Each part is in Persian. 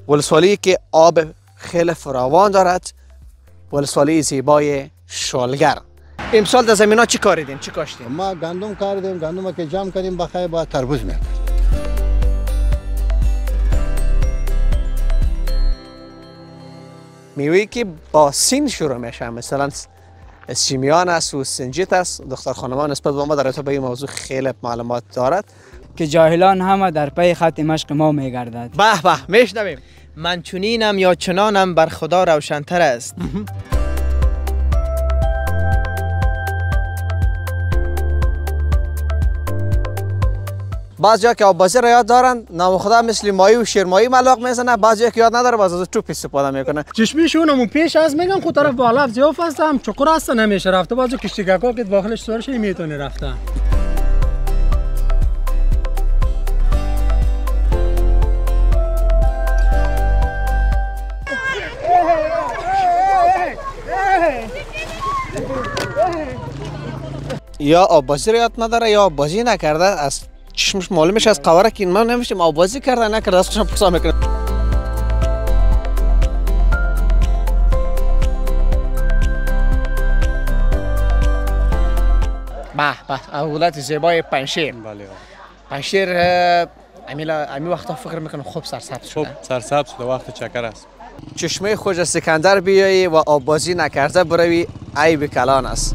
ولسوالی که آب خیلی فراوان دارد، ولسوالی زیبای شالگر. امسال در زمین ها چی کاریدین؟ چی کاشتین؟ ما گندم کاریدیم، گندم که جمع کردیم بخیر با تربوز میاد. میوهی که با سین شروع میشه، مثلا سیمیان است و سنجیت است. دختر خانمان نسبت به ما در ارتباط به این موضوع خیلی معلومات دارد که جاهلان همه در پی خط مشق ما میگردد. به به میشنویم. من چنینم یا چنانم بر خدا روشن‌تر است. بعضیا که آبازی را یاد دارن، نام خدا مثل ماهی و شیرماهی ملاق میزنه، بعضیا که یاد نداره باز از توپ استفاده میکنه. چشمیشون پیش از میگم خود طرف بالا زیاف هستم چقدر هست نمیشه رفته، بازو کشتیگاکا که داخلش سورش میتونه رفته. یا آبازی را یاد نداره یا بازی نکرده، از چشمش معلومش از قواره که ما نمیشیم آبازی کرده نکرده ازشون پرسا میکنه. به به اولاد زیبای پنشیر. بله. پنشیر امی وقتا فکر میکنم خوب سرسبز شده. خوب سرسبز شده، وقت چکر است. چشمه خوش سکندر بیایی و آبازی نکرده بروی عیب کلان است.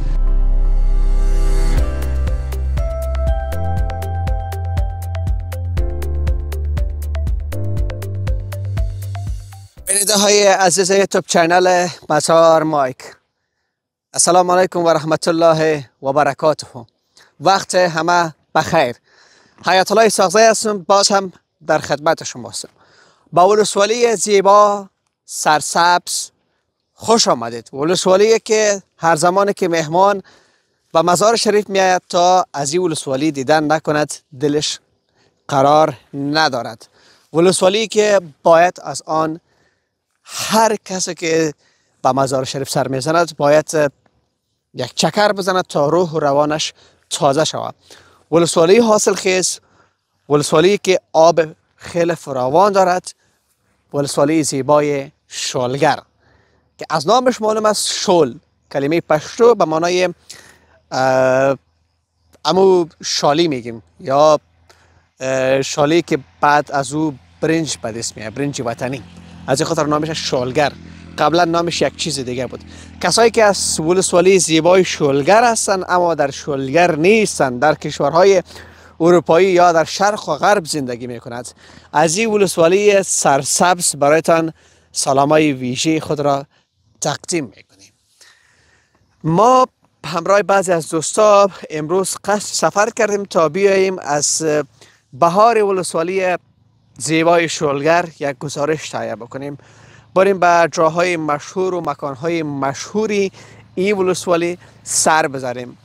بیننده های عزیز یوتیوب چینل مسار مایک، السلام علیکم و رحمت الله و برکاته. وقت همه بخیر. حیات الله ساغزی هستم، باز هم در خدمت شما هستم. با ولسوالی زیبا سرسبز خوش آمدید. ولسوالی که هر زمانی که مهمان به مزار شریف میآید تا از این ولسوالی دیدن نکند دلش قرار ندارد. ولسوالی که باید از آن هر کسی که به مزار شریف سر میزند باید یک چکر بزند تا روح و روانش تازه شود. ولسوالی حاصل خیز، ولسوالی که آب خیلی فراوان دارد، ولسوالی زیبای شالگر که از نامش معلوم است شول، کلمه پشتو به معنای امو شالی میگیم یا شالی که بعد از او برنج به دست میاد، برنج وطنی، از این خاطر نامش شالگر. قبلا نامش یک چیز دیگه بود. کسایی که از ولسوالی زیبای شالگر هستند اما در شالگر نیستند، در کشورهای اروپایی یا در شرق و غرب زندگی میکنند، از این ولسوالی سرسبز برایتان سلامای ویژه خود را تقدیم میکنیم. ما همراه بعضی از دوستا امروز قصد سفر کردیم تا بیاییم از بهار ولسوالی زیبای شالگر یک گزارش تهیه بکنیم، بریم به جاهای مشهور و مکانهای مشهوری این ولسوالی سر بزنیم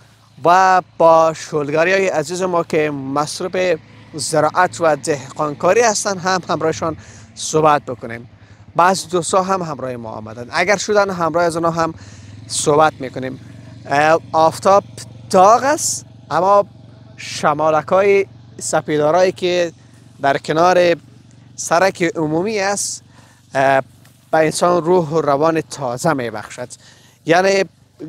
و با شالگری های عزیز ما که مصروف زراعت و دهقانکاری هستند هم همراهشان صحبت بکنیم. بعض دوستا هم همراه ما آمدن، اگر شدن همراه از آنها هم صحبت میکنیم. آفتاب داغ است اما شمالک های سپیدارایی که در کنار سرک عمومی است به انسان روح و روان تازه می بخشد، یعنی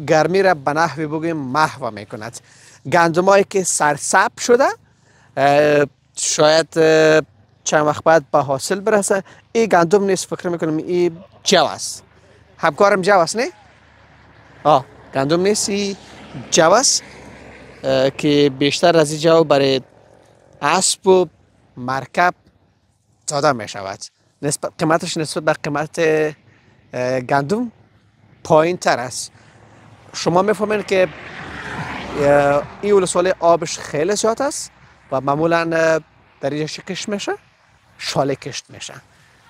گرمی را به نحوی بگوییم محو می کند. گندمایی که سرسبز شده شاید چند وقت بعد به حاصل برسه. این گندم نیست، فکر میکنم این جو است. همکارم جو است نه؟ گندم نیست، این جو است که بیشتر از این جو برای اسب و مرکب داده می شود. قیمتش نسبت به قیمت گندم پایین تر است. شما میفهمید که این ولسوالی آبش خیلی زیاد است و معمولا در اینجا چه کشت میشه؟ شاله کشت میشه.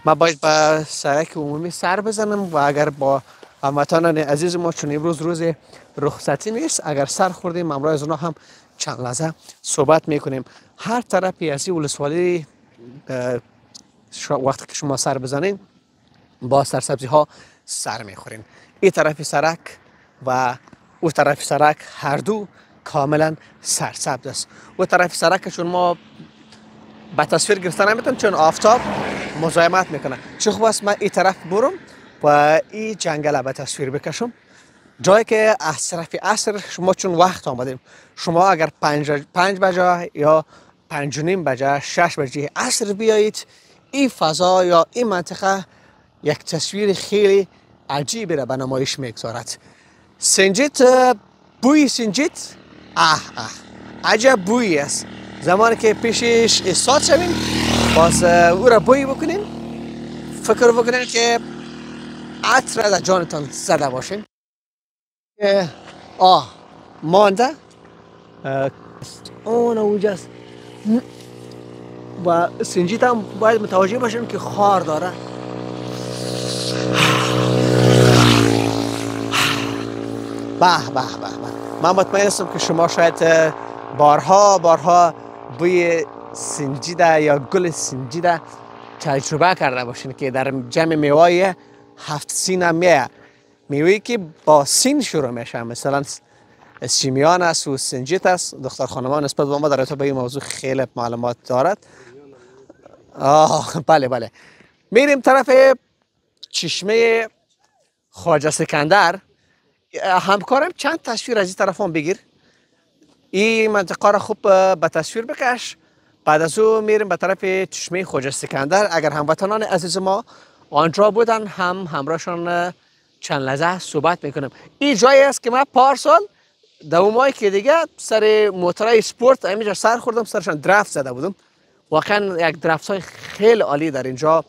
ما باید به سرک عمومی سر بزنم و اگر با هموطنان عزیز ما چون امروز روز رخصتی نیست، اگر سر خوردیم همراه از اونها هم چند لحظه صحبت میکنیم. هر طرفی از این ولسوالی وقتی که شما سر بزنین با سرسبزی ها سر میخورین. این طرف سرک و او طرف سرک هر دو کاملا سرسبز است. او طرف سرک چون ما به تصویر گرفتن نمیتونیم چون آفتاب مزاحمت میکنه. چه خوب است من این طرف برم و این جنگل به تصویر بکشم. جایی که از طرف عصر شما چون وقت آمدیم، شما اگر 5 بجه یا 5 و نیم بجه 6 بجه عصر بیایید، این فضا یا این منطقه یک تصویر خیلی عجیبی را به نمایش میگذارد. سنجید، بوی سنجید عجب بویی است. زمانی که پیشش ایستاد شویم باز او را بوی بکنین، فکر بکنین که عطر در جانتان زده باشین. مانده اون اوجاست و سنجید هم باید متوجه باشین که خار داره. من مطمئن هستم که شما شاید بارها بوی سنجیده یا گل سنجیده تجربه کرده باشین که در جمع میوه 7 سین هم میه. میوهی که با سین شروع میشه، مثلا سیمیان است و سنجیت است. دختر خانمان نسبت به ما در ارتباط به این موضوع خیلی معلومات دارد. بله میریم طرف چشمه خواجه سکندر. همکارم چند تصویر از این طرف هم بگیر، این منطقه را خوب به تصویر بکش. بعد از او میریم به طرف چشمه خواجه سکندر. اگر هموطنان عزیز ما آنجا بودن همراهشان چند لحظه صحبت میکنم. این جایی است که من پارسال دو ماهی که دیگه سر موتورای سپورت همینجا سر خوردم، سرشان درفت زده بودم. واقعا یک درفت های خیلی عالی در اینجا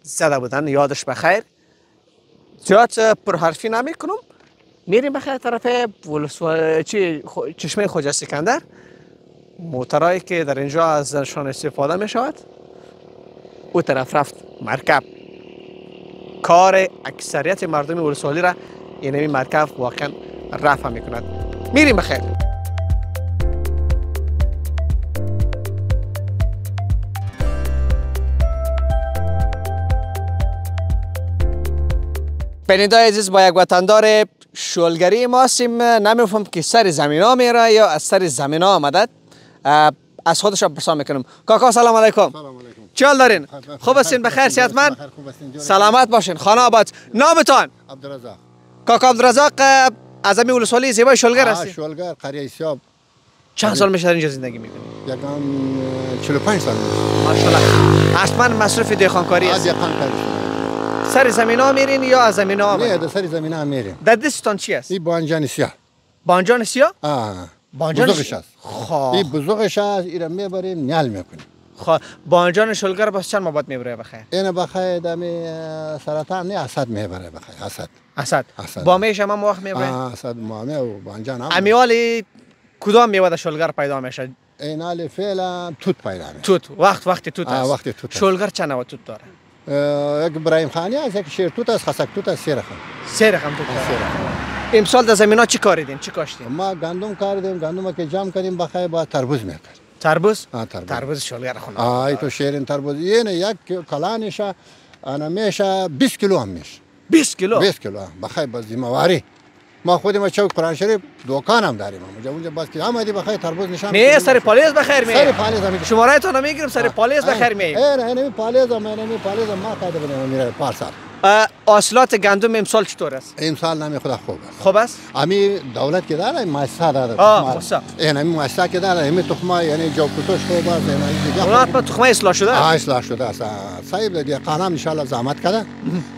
زده بودن، یادش بخیر. زیاد پرحرفی نمی کنم. میریم بخیر طرف چشمه خواجه سکندر. موتورایی که در اینجا ازشان استفاده می شود. او طرف رفت مرکب. کار اکثریت مردم ولسوالی را این مرکب واقعا رفع می کند. میریم بخیر. بیننده عزیز، با یک وطندار شلگری ما هستیم. نمیفهم که سر زمین ها میره یا از سر زمین ها آمدد. از خودش پرسان میکنم. کاکا سلام علیکم. سلام علیکم. چه حال دارین؟ خوب هستین؟ بخیر صحتمند؟ سلامت باشین. خانه آباد. نامتان؟ عبدالرزاق. کاکا عبدالرزاق از همین ولسوالی زیبای شلگر هستی؟ شلگر قریه سیاب. چند سال میشه در اینجا زندگی میکنی؟ یکم 45 سال میشه. ماشاءالله. حتما مصرف دهقانکاری است. دهقانکاری. سر زمین ها میرین یا از زمین ها؟ نه، در سر زمین ها میریم. در دستتان چی است؟ این بانجان سیاه. بانجان سیاه؟ بانجان بزرگش است. این بزرگش است، این را میبریم نیال میکنیم. بانجان شلگر باز چند مابات میبره بخیر؟ این بخیر دمی سرطان نه اسد میبره بخیر. اسد. با میش هم وقت میبره؟ اسد مامه و بانجان هم. امیوالی کدام میوه در شلگر پیدا میشه؟ این حال فعلا توت پیدا میشه. توت. وقت توت است. وقت توت. شلگر چند نوع توت داره؟ یک ابراهیم خانی است، یک شیر توت است، خسک توت است، سه رقم توت داره. امسال در زمین ها چی کاریدین؟ چی کاشتین؟ ما گندم کاریدیم. گندم که جمع کردیم بخیر با تربوز میکرد. تربوز؟ تربوز شلگر خونه. ای تو شیرین تربوز. این یک کلانش انا میشه 20 کیلو هم میشه. 20 کیلو؟ 20 کیلو بخیر با ذمه‌واری. ما خودم چوک قرآن شریف دکانم داریم. اونجا باز که آمدی بخیر تربوز نشان. نه سر پالیز بخیر می. سر پالیز هم. شماره تو نمیگیرم سر پالیز بخیر می. نه پالیز ما قاعده بنم میره پارسال. حاصلات گندم امسال چطور است؟ امسال نمی خدا خوب است. خوب است؟ امی دولت که داره مؤسسه داره. مؤسسه. این امی مؤسسه که داره امی تخمه یعنی جوکتوش خوب است. اونات با تخمه اصلاح شده؟ اصلاح شده است. صاحب دیگه قانون ان شاء الله زحمت کرده.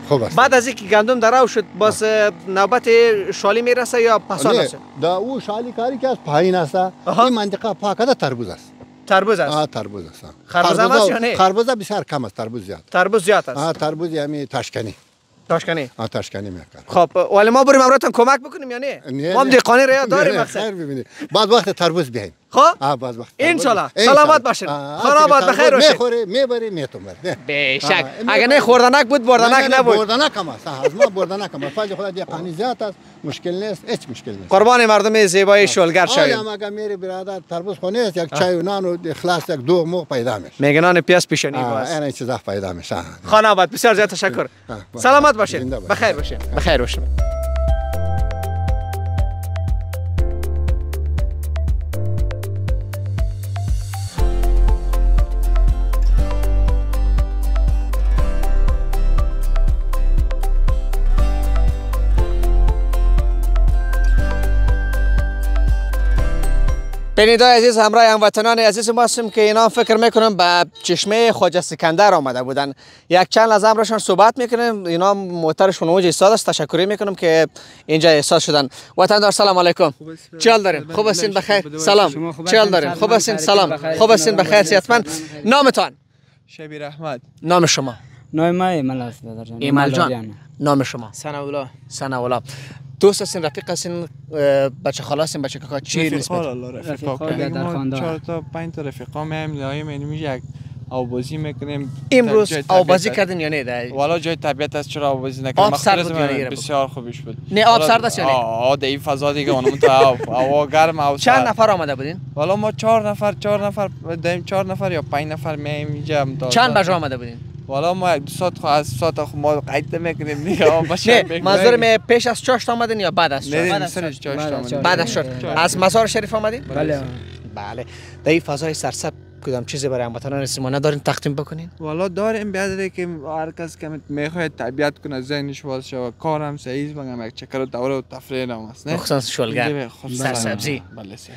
خوب است. بعد از اینکه گندم درو شد باز نوبت شالی میرسه یا پسان است؟ دا او شالی کاری که از پایین است. این منطقه پاکه تربوز است. تربوز است. تربوز است. خربوزه است یا نه؟ خربوزه بسیار کم است، تربوز زیاد. تربوز زیاد است. تربوز یعنی تاشکنی. تاشکنی میکرد. خب ولی ما بریم امروتون کمک بکنیم یا نه؟ ما هم دهقانی را داریم مقصد. خیر ببینید. بعد وقت تربوز بیایم. خب؟ بعد وقت. ان شاء الله. سلامت باشین. خانه آباد بخیر باشین. میخوری میبری میتون بر. به شک. اگه نه خوردنک بود بردنک نبود. بردنک هم است. از ما بردنک هم. فاج خدا دهقانی زیاد است. مشکل نیست، هیچ مشکل نیست. قربان مردم زیبای شلگر شوید. آیا اگه میری برادر تربوز خونه است، یک چای و نان و اخلاص یک دو مو پیدا میشه. میگه نان پیاز پیشانی باز. این چیزا پیدا میشه. خانه آباد بسیار زیاد تشکر. سلامت باشین. بخیر باشین. بخیر باشین. بینیدای عزیز، همراه هموطنان عزیز ما هستیم که اینا فکر میکنم به چشمه خواجه سکندر آمده بودن. یک چند لحظه همراهشان صحبت میکنیم. اینا موترشون اونجا ایستاده است. تشکری میکنم که اینجا ایستاد شدن. وطندار سلام علیکم. چال دارین؟ خوب هستین بخیر؟ سلام. چال دارین؟ خوب هستین؟ سلام. خوب هستین بخیر؟ صحتمند؟ نامتان؟ شبیر احمد. نام شما؟ نام ما ایمال است دادر جان. ایمال جان. نام شما؟ ثناءالله. ثناءالله. دوست هستین، رفیق هستین، بچه خاله هستین، بچه کاکا؟ چی نسبت؟ رفیقا در خانواده. 4 تا 5 تا رفیقا میایم میشه یک آوازی میکنیم. امروز آوازی کردین یا نه؟ والا جای طبیعت است، چرا آوازی نکنیم؟ آب سرد بود یا نه؟ بسیار خوبش بود. نه آب سرد است یا نه؟ آه این فضا دیگه اونم تو هوا گرم او. چند نفر آمده بودین؟ والا ما 4 نفر داریم، 4 نفر یا 5 نفر میایم اینجا. چند بجا آمده بودین؟ والا ما 2 ساعت از ساعت ما قید نمیکنیم دیگه. نه منظور پیش از چاشت آمدین یا بعد از چاشت؟ نه سرش چاشت آمدیم. بعد از چاشت. از مزار شریف آمدین؟ بله. بله. در این فضای سرسبز کدام چیزی برای هموطنان ما ندارین تقدیم بکنین؟ والا داریم، بیادره که هر کس که میخواد طبیعت کنه، ذهنش باز شه، کارم سعیز بگم یک چکر و دوره و تفریح هم است نه؟ مخصوصا شلگر سرسبزی. بله سه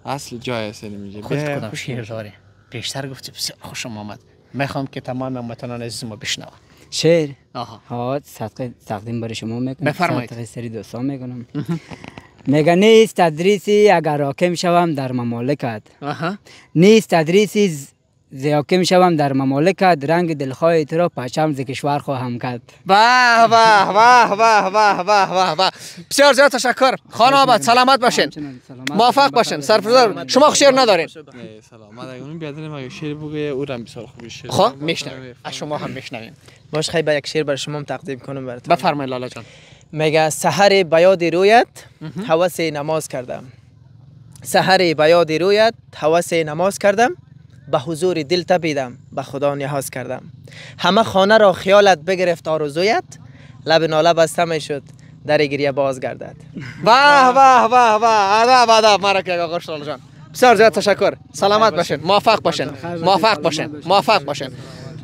اصل جای است اینجا. خود کدام شعر داره؟ پیشتر گفتی بسیار خوشم آمد. میخوام که تمام هموطنان عزیز ما بشنون. شعر. آها. ها صدقه تقدیم برای شما میکنم. بفرمایید. صدقه سری دوستان میکنم. میگه نیست تدریسی اگر حاکم شوم در مملکت. نیست تدریسی حاکم شوم در مملکت، رنگ دلخواه تو را پرچم ز کشور خواهم کرد. واه واه واه واه واه واه واه واه. بسیار زیاد تشکر. خانم آباد سلامت باشین. موفق باشین. سرفراز شما شعر ندارین؟ سلامت. اون بیادره ما شعر بگه او را بسیار خوبی شعر. خب میشنویم. از شما هم میشنویم. باش خیلی یک شعر برای شما تقدیم کنم براتون. بفرمایید لالا جان. میگه سحر به یاد رویت هوس نماز کردم. سحر به یاد رویت هوس نماز کردم، به حضور دل تپیدم، به خدا نیاز کردم. همه خانه را خیالت بگرفت آرزویت، لب ناله بسته می شد در گریه باز گردد. واه واه واه واه. ادب ادب مرکه آقا لالا جان. بسیار زیاد تشکر. سلامت باشین. موفق باشین. موفق باشین. موفق باشین.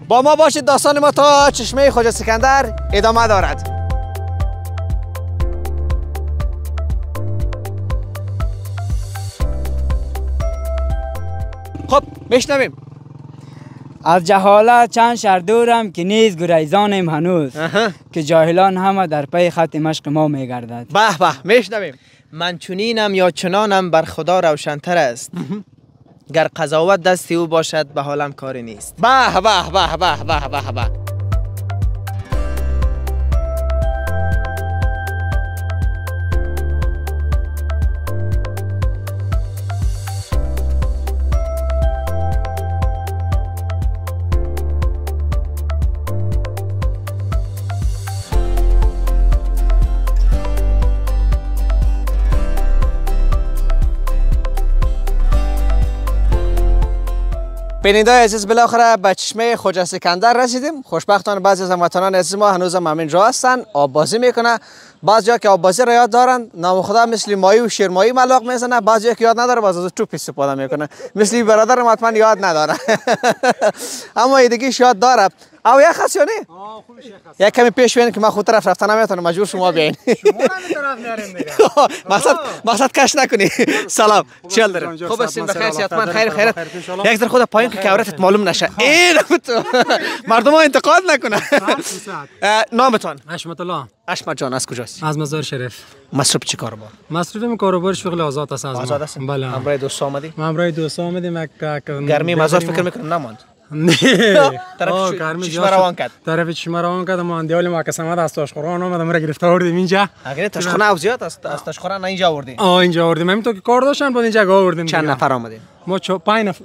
با ما باشید. داستان ما تا چشمه خواجه سکندر ادامه دارد. خب بشنویم. از جهالت چند شهر دورم که نیز گریزانم هنوز، که جاهلان همه در پی خط مشق ما میگردد. به به میشنویم. من چنینم یا چنانم بر خدا روشن‌تر است، گر قضاوت دست او باشد به حالم کاری نیست. به به به به به به به. بینندگان عزیز، بالاخره به چشمه خواجه سکندر رسیدیم. خوشبختانه بعضی از هموطنان عزیز ما هنوز هم همینجا هستن، آب بازی میکنه. بعضیا که آب بازی را یاد دارن، نام خدا مثل ماهی و شیرماهی ملاق میزنه. بعضیا که یاد نداره باز از توپ استفاده میکنه، مثل برادرم حتما یاد نداره. اما ایدگیش یاد داره. او یک هست یا نه؟ یک کمی پیش بین که من خود طرف رفتن نمیتونم، مجبور شما بیاین. مقصد کش نکنی. سلام، چل داره؟ خوب هستین؟ بخیر؟ صحتمند؟ خیر خیرت؟ یک ذره خود پایین که عورتت معلوم نشه. این مردم ها انتقاد نکنه. نامتان؟ حشمت الله. حشمت جان از کجاست؟ از مزار شریف. مصروف چی کار با؟ مصروف کاروبار شغل آزاد است از ما. آزاد است؟ بله. همراه دوست آمدی؟ ما همراه دوست آمدیم. گرمی مزار فکر میکنم نماند. نه. طرف چشمه روان کرد. طرف چشمه روان کرد. ما اندیال ما قسمت از تاشخوران آمدم را گرفته آوردیم اینجا. اگر تاشخوران او زیاد است، از تاشخوران اینجا آوردیم. اینجا آوردیم. همین تو که کار داشتن بعد اینجا آوردیم. چند نفر آمدین؟ ما 5 نفر.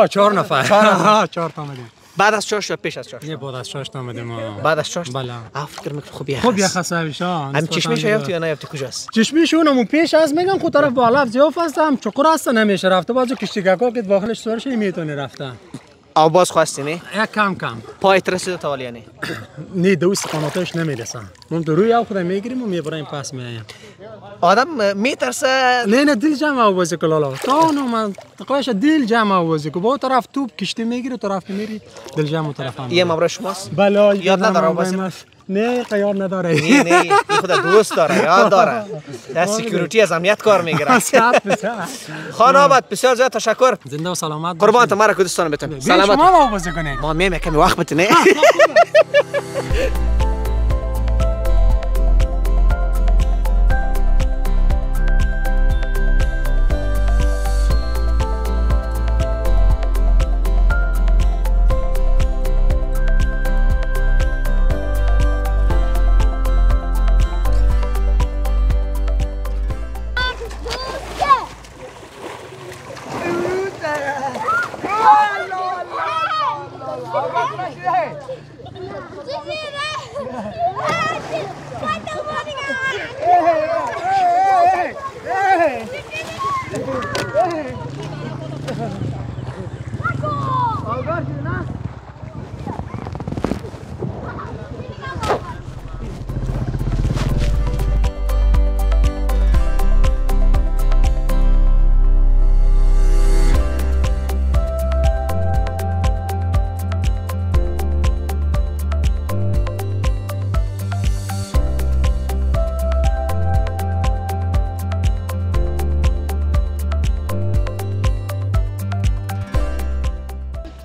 4 نفر. 4 تا آمدیم. بعد از چاش یا پیش از چاش؟ نه بعد از چاش آمدیم. بعد از چاش؟ بله. فکر میکنم خوبیه. خوبیه خسابیشان. هم چشمش یافت یا نه یافت کجاست؟ چشمشون هم پیش از میگم خود طرف بالا زیاف است، هم چقور است نمیشه رفته. بازو کشتیگاکا که داخلش سوارش نمیتونه رفته. او باز خواستی نه؟ یک کم پای رسیده تا ولی نه دوست قناتش نمیرسن. ما تو روی او خود میگیریم و میبریم پس میایم. آدم میترسه. نه دل جمع بازی کلالا. تا اونو من تقریبا دل جمع بازی کو. با طرف توپ کشتی میگیری طرف میری دل جمع طرف هم. یه مبر شماست؟ بله. یاد نداره بازی. نه قیار نداره. نه این خود دوست داره، یاد داره. در سکیوریتی از امنیت کار میگیره. خان آباد بسیار زیاد تشکر. زنده و سلامت. قربانت مرا کردستان بتون. سلامت. شما ما بازی کنید. ما میمه کمی وقت بتونه.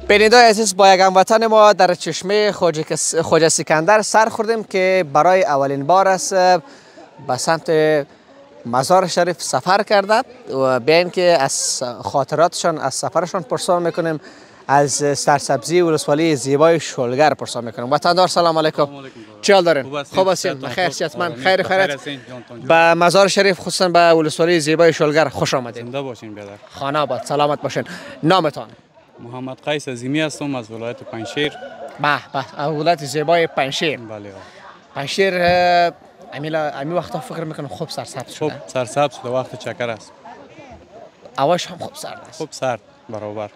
بینندگان عزیز، با یک هموطن ما در چشمه خواجه سکندر سر خوردیم که برای اولین بار است به سمت مزار شریف سفر کرده و به اینکه از خاطراتشان از سفرشان پرسان میکنیم. از سرسبزی ولسوالی زیبای شلگر پرسان میکنیم. وطندار سلام علیکم. چه حال دارین؟ خوب هستین؟ بخیر صحتمند؟ خیر خیرت؟ به مزار شریف خصوصا به ولسوالی زیبای شلگر خوش آمدید. زنده باشین برادر. خانه آباد، سلامت باشین. نامتان؟ محمد قیس عظیمی هستم از ولایت پنجشیر. به ولایت زیبای پنجشیر. بله. پنجشیر امی وقتا فکر میکنم خوب سرسبز شده. خوب سرسبز شده، وقت چکر است. هواش هم خوب سرد است. خوب سرد برابر.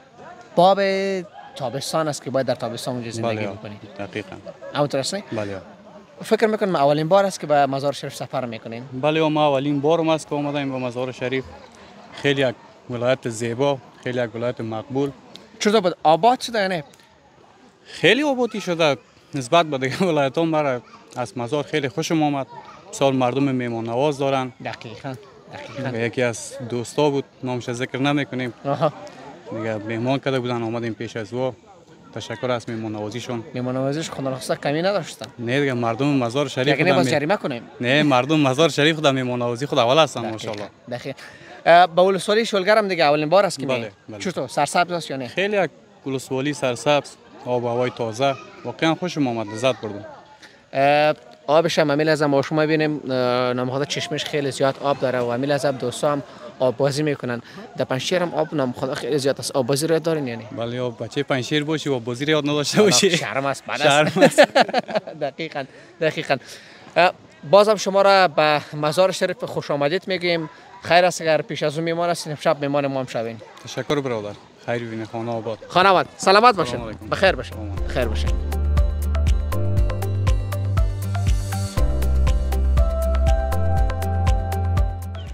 باب تابستان است که باید در تابستان اونجا زندگی بکنید. دقیقاً. همونطور است نه؟ بله. فکر میکنم اولین بار است که به مزار شریف سفر میکنین. بله ما اولین بارم است که اومدیم به مزار شریف. خیلی یک ولایت زیبا، خیلی یک ولایت مقبول. چطور بود؟ آباد شده یا نه؟ خیلی آبادی شده نسبت به دیگه ولایت‌ها. مرا از مزار خیلی خوشم آمد. سال مردم میهمان نواز دارن. دقیقاً. یکی از دوستا بود، نامش ذکر نمیکنیم. دیگه مهمان کرده بودن، آمدیم پیش از او. تشکر از مهمان نوازیشون. مهمان نوازیش خدا کمی نداشتن. نه دیگه مردم مزار شریف دیگه باز جریمه کنیم. نه مردم مزار شریف خدا مهمان نوازی خود اول هستن ماشاءالله. دقیقاً. با ولسوالی شلگر هم دیگه اولین بار است که بله. چطور سرسبز است یا نه؟ خیلی یک ولسوالی سرسبز، آب و هوای تازه، واقعا خوشم آمد، لذت بردم. آبش هم امیل ازم شما ببینیم نامخدا چشمش خیلی زیاد آب داره و امیل ازم دوستا هم آب بازی میکنن. در پنجشیر هم آب نامخدا خیلی زیاد است. آب بازی رو یاد دارین یعنی؟ بله بچه پنجشیر باشی و بازی رو یاد نداشته باشی شرم است. دقیقاً. بازم شما را به مزار شریف خوش آمدید میگیم. خیر است اگر پیش از اون میمان هستین، شب میمان ما هم شوین. تشکر برادر. خیر ببینید. خانه آباد. خانه آباد. سلامت باشین. بخیر باشین. بخیر باشین.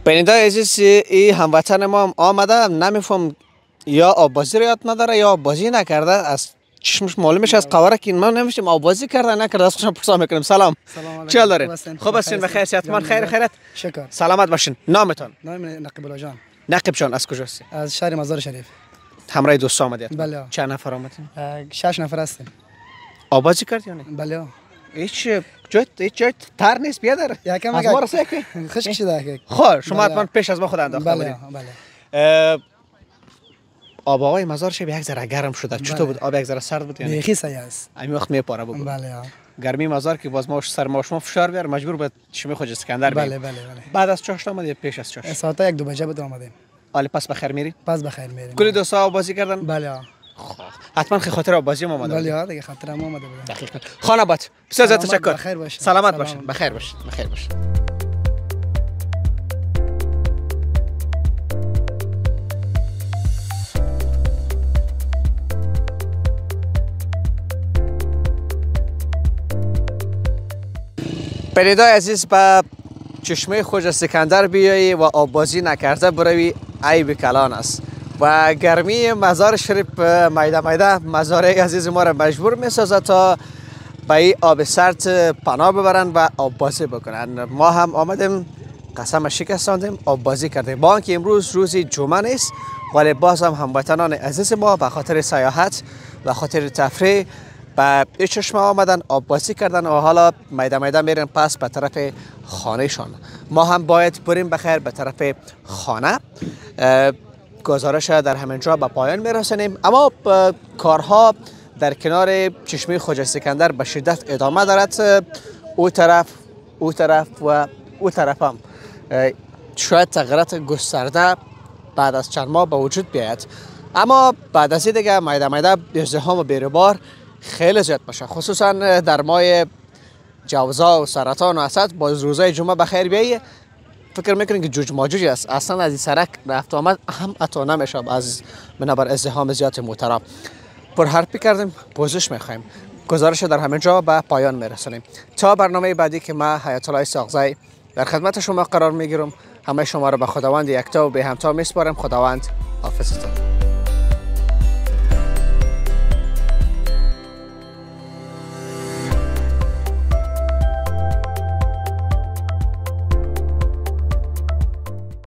بیننده عزیز، این هموطن ما هم آمده، نمیفهم یا آبازی رو یاد نداره یا آبازی نکرده. از چشمش معلومش از قواره که ما نمیشیم آبازی کرده نکرده. از خوشم پرسان میکنیم. سلام چه حال دارین؟ خوب هستین؟ بخیر صحتمند؟ خیر خیرت؟ شکر. سلامت باشین. نامتان؟ نام نقیب جان. نقیب جان از کجا هستی؟ از شهر مزار شریف. همراه دوست آمدید؟ بله. چند نفر آمدین؟ 6 نفر هستیم. آبازی کردی یا نه؟ بله. هیچ جای تر نیست بیادر. یکم از ما رسه که خشک شده. خب شما حتما پیش از ما خود انداخته بودید. بله. آب آقای مزار شریف یک ذره گرم شده. چطور بود؟ آب یک ذره سرد بود یعنی؟ بیخی سایه است. همین وقت میپاره بود. بله. گرمی مزار که باز ما سر ما شما فشار بیار مجبور به شما خواجه سکندر بله. بعد از چاشت آمدید پیش از چاشت؟ ساعت 1-2 بجه بود آمدیم. حالا پس بخیر میری؟ پس بخیر میریم. کلی دوستا آب بازی کردن؟ بله. حتما خاطر آب بازی ما اومده. بله دیگه خاطر ما اومده بود. دقیقاً. خانه آباد. بسیار تشکر. بخیر باشید. سلامت باشید. بخیر باشید. بینندگان عزیز، به چشمه خواجه سکندر بیایی و آبازی نکرده بروی عیب کلان است و گرمی مزار شریف میده مزار عزیز ما را مجبور میسازد تا به این آب سرد پناه ببرن و آب بازی بکنن. ما هم آمدیم قسم شکستاندیم آب بازی کردیم. با اینکه امروز روزی جمعه نیست ولی باز هم هموطنان عزیز ما به خاطر سیاحت و خاطر تفریح به این چشمه آمدن آب بازی کردن و حالا میده میده میرن پس به طرف خانه شان. ما هم باید بریم بخیر به طرف خانه. گزارش در همین جا به پایان میرسانیم، اما کارها در کنار چشمه خواجه سکندر به شدت ادامه دارد. او طرف و او طرف هم شاید تغییرات گسترده بعد از چند ماه به وجود بیاید، اما بعد از این دیگه میده ازدحام و بیروبار خیلی زیاد باشه، خصوصا در ماه جوزا و سرطان و اسد. باز روزای جمعه بخیر بیایی فکر میکنین که جوج ماجوجی است، اصلا از این سرک رفت آمد هم عطا نمیشه از بنابر ازدحام زیاد محترم. پر حرفی کردیم، پوزش میخوایم. گزارش در همین جا به پایان میرسونیم. تا برنامه بعدی که من حیات الله ساغزی در خدمت شما قرار میگیرم، همه شما را به خداوند یکتا و به همتا میسپارم. خداوند حافظتان.